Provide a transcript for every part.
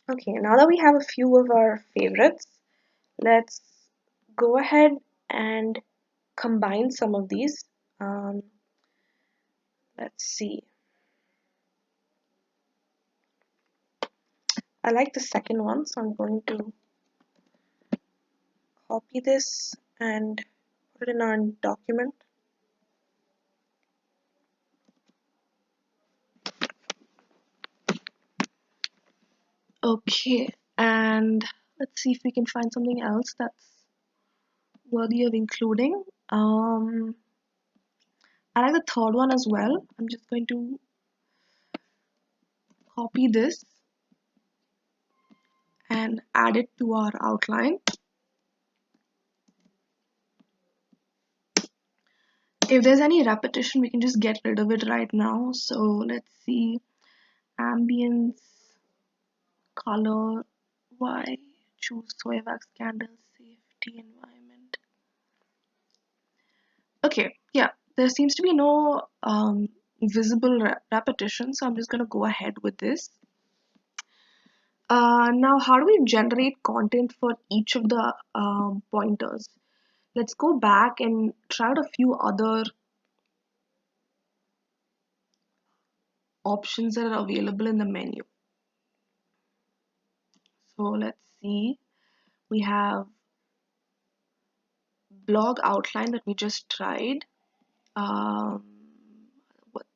Okay, now that we have a few of our favorites, let's go ahead and combine some of these. Um, let's see. I like the second one, so I'm going to copy this and put it in our document. Okay, and let's see if we can find something else that's worthy of including. I like the third one as well. I'm just going to copy this and add it to our outline. If there's any repetition, we can just get rid of it right now. So let's see, ambience, color, why choose soy wax candles, safety, environment. Okay, yeah, there seems to be no visible repetition, so I'm just going to go ahead with this. Now, how do we generate content for each of the pointers? Let's go back and try out a few other options that are available in the menu. So let's see, we have blog outline that we just tried. Um,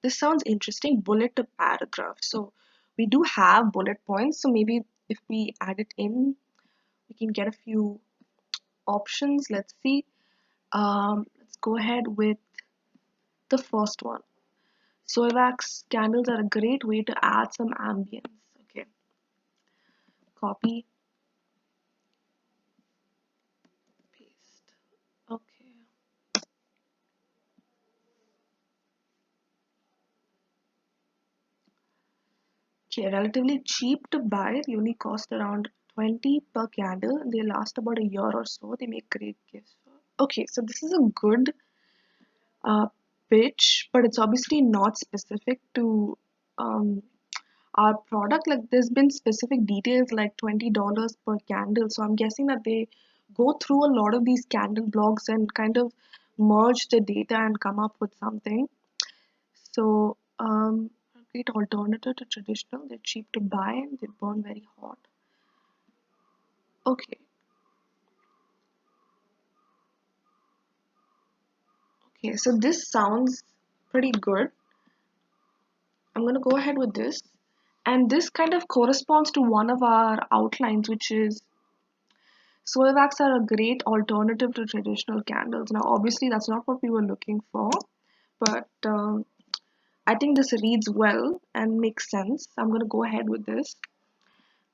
this sounds interesting, bullet to paragraph. So we do have bullet points, so maybe if we add it in, we can get a few options. Let's see. Let's go ahead with the first one. Soy wax candles are a great way to add some ambience. Okay, copy, paste. Okay. Okay, relatively cheap to buy. They only cost around 20 per candle. They last about a year or so. They make great gifts. Okay, so this is a good uh, pitch, but it's obviously not specific to um, our product. Like there's been specific details like $20 per candle. So I'm guessing that they go through a lot of these candle blogs and kind of merge the data and come up with something. So a great alternative to traditional. They're cheap to buy and they burn very hot. Okay, okay, so this sounds pretty good. I'm gonna go ahead with this. And this kind of corresponds to one of our outlines, which is soy wax are a great alternative to traditional candles. Now, obviously, that's not what we were looking for, but I think this reads well and makes sense. I'm going to go ahead with this.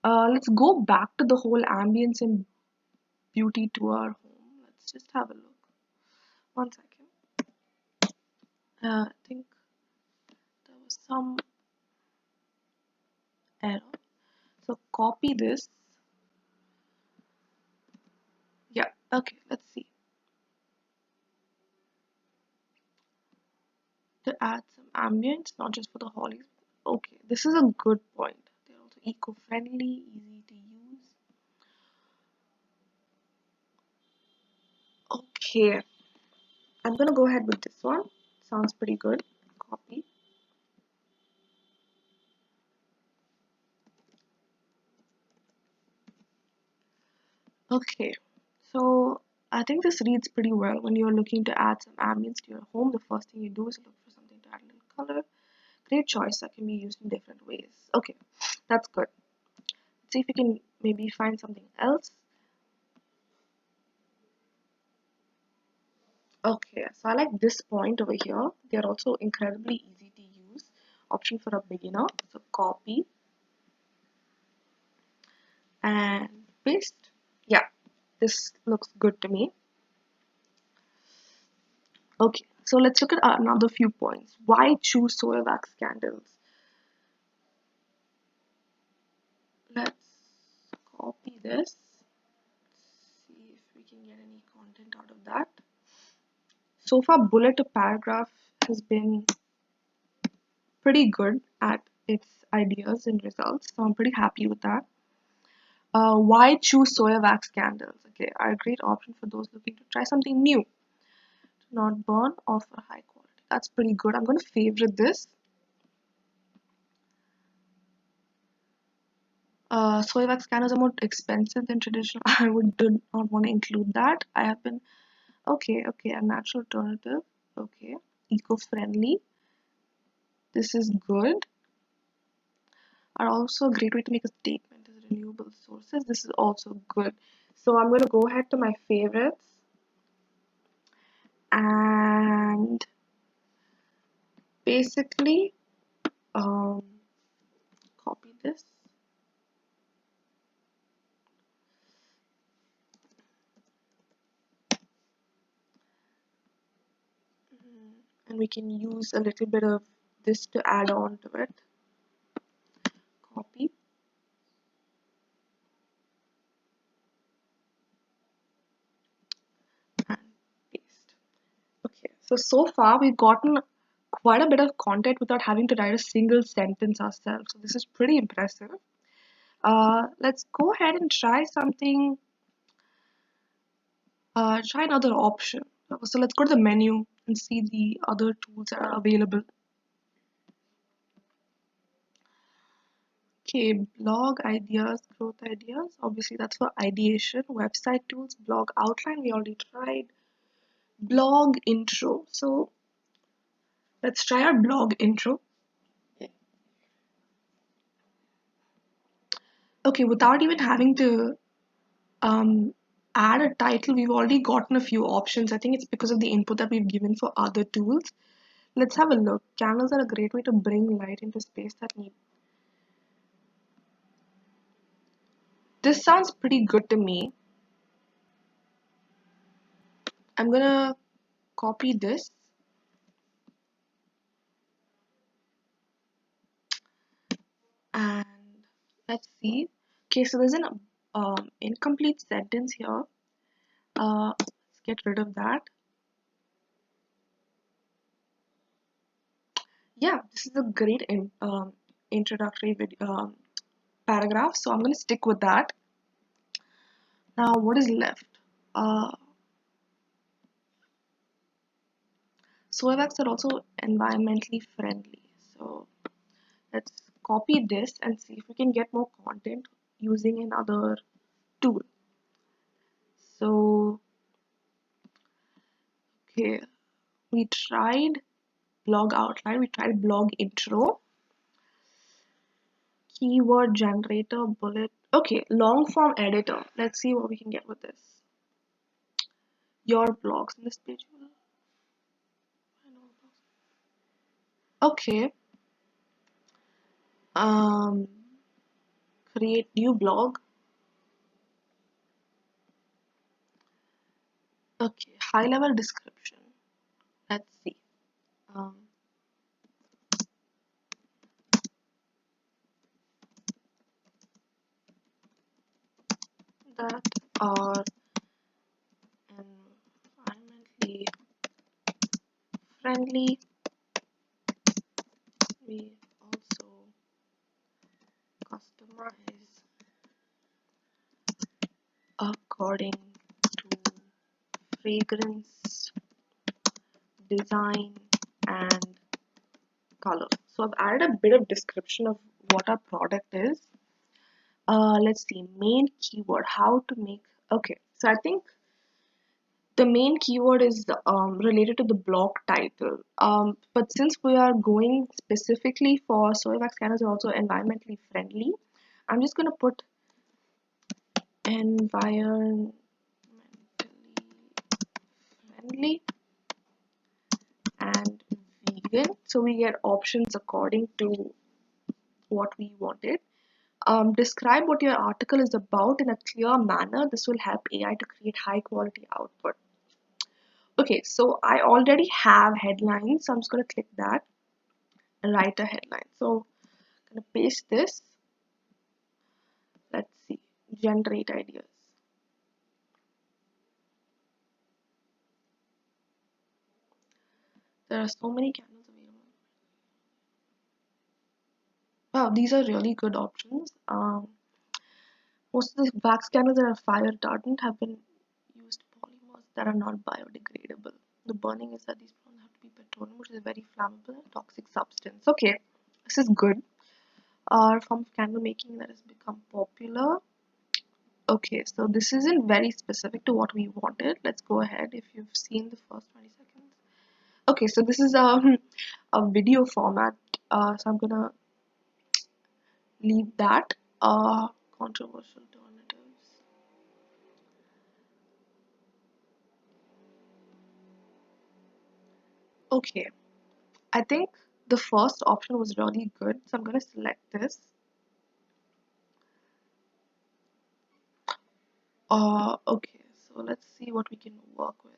Let's go back to the whole ambience and beauty to our home. Let's just have a look. One second. I think there was some error. So copy this. Yeah, okay, let's see. To add some ambience, not just for the holidays. Okay, this is a good point. They're also eco-friendly, easy to use. Okay, I'm gonna go ahead with this one. Sounds pretty good. Copy. Okay, so I think this reads pretty well. When you're looking to add some ambience to your home, the first thing you do is look for something to add a little color. Great choice that can be used in different ways. Okay, that's good. Let's see if we can maybe find something else. Okay, so I like this point over here. They're also incredibly easy to use. Option for a beginner. So copy and paste. Yeah, this looks good to me. Okay, so let's look at another few points. Why choose soy wax candles? Let's copy this. See if we can get any content out of that. So far, bullet to paragraph has been pretty good at its ideas and results, so I'm pretty happy with that. Why choose soya wax candles? Okay, are a great option for those looking to try something new, to not burn, offer high quality. That's pretty good. I'm going to favorite this. Soy wax candles are more expensive than traditional. I would do not want to include that. I have been okay, a natural alternative. Okay, eco-friendly. This is good. Are also a great way to make a statement as renewable sources. This is also good. So I'm going to go ahead to my favorites and basically um, copy this. And we can use a little bit of this to add on to it. Copy and paste. Okay, so far we've gotten quite a bit of content without having to write a single sentence ourselves. So this is pretty impressive. Let's go ahead and try something. Try another option. So let's go to the menu and see the other tools that are available. Okay, blog ideas, growth ideas. Obviously, that's for ideation. Website tools, blog outline. We already tried. Blog intro. So let's try our blog intro. Okay, without even having to um, add a title, we've already gotten a few options. I think it's because of the input that we've given for other tools. Let's have a look. Candles are a great way to bring light into space that need. This sounds pretty good to me. I'm gonna copy this and let's see. Okay, so there's an incomplete sentence here. Let's get rid of that. Yeah, this is a great introductory video, paragraph, so I'm gonna stick with that. Now, what is left? Uh, Soy wax are also environmentally friendly, so let's copy this and see if we can get more content using another tool. So, okay, we tried blog outline, we tried blog intro, keyword generator, bullet. Okay, long form editor. Let's see what we can get with this. Your blogs in this page. Okay. Um, create new blog. Okay, high level description. Let's see. Um, that are environmentally friendly. We also customize according to fragrance, design, and color. So I've added a bit of description of what our product is. Let's see, main keyword, how to make. Okay, so I think the main keyword is related to the blog title. But since we are going specifically for soy wax candles are also environmentally friendly, I'm just gonna put environmentally friendly and vegan. So we get options according to what we wanted. Describe what your article is about in a clear manner. This will help AI to create high quality output. Okay, so I already have headlines, so I'm just going to click that and write a headline. So I'm going to paste this. Let's see, generate ideas. There are so many candles available. Wow, these are really good options. Most of the wax candles that are fire retardant have been used polymers that are not biodegradable. The burning is that these don't have to be petroleum, which is a very flammable and toxic substance. Okay, this is good. Form of candle making that has become popular. Okay, so this isn't very specific to what we wanted. Let's go ahead if you've seen the first 20 seconds. Okay, so this is a video format. So I'm gonna leave that. Controversial alternatives. Okay, I think the first option was really good, so I'm gonna select this. Okay, so let's see what we can work with.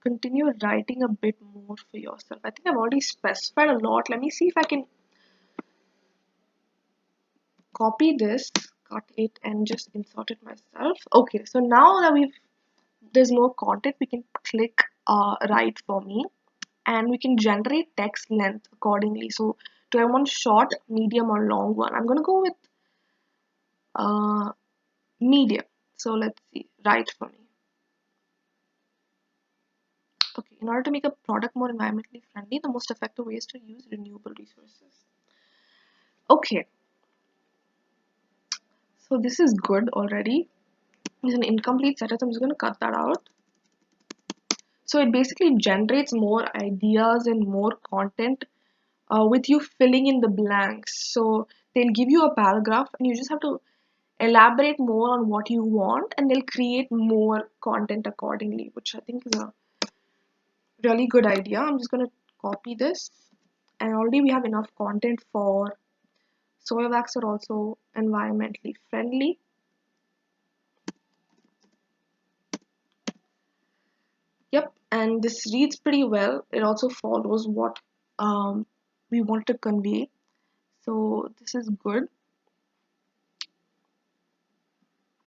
Continue writing a bit more for yourself. I think I've already specified a lot. Let me see if I can copy this, cut it, and just insert it myself. Okay, so now that there's more content, we can click write for me, and we can generate text length accordingly. So do I want short, medium, or long one? I'm gonna go with uh, medium. So let's see, write for me. Okay, in order to make a product more environmentally friendly, the most effective way is to use renewable resources. Okay, so this is good already. It's an incomplete sentence. I'm just going to cut that out. So it basically generates more ideas and more content with you filling in the blanks. So they'll give you a paragraph and you just have to elaborate more on what you want, and they'll create more content accordingly, which I think is a really good idea. I'm just going to copy this, and already we have enough content for soy wax are also environmentally friendly. Yep, and this reads pretty well. It also follows what um, we want to convey. So this is good.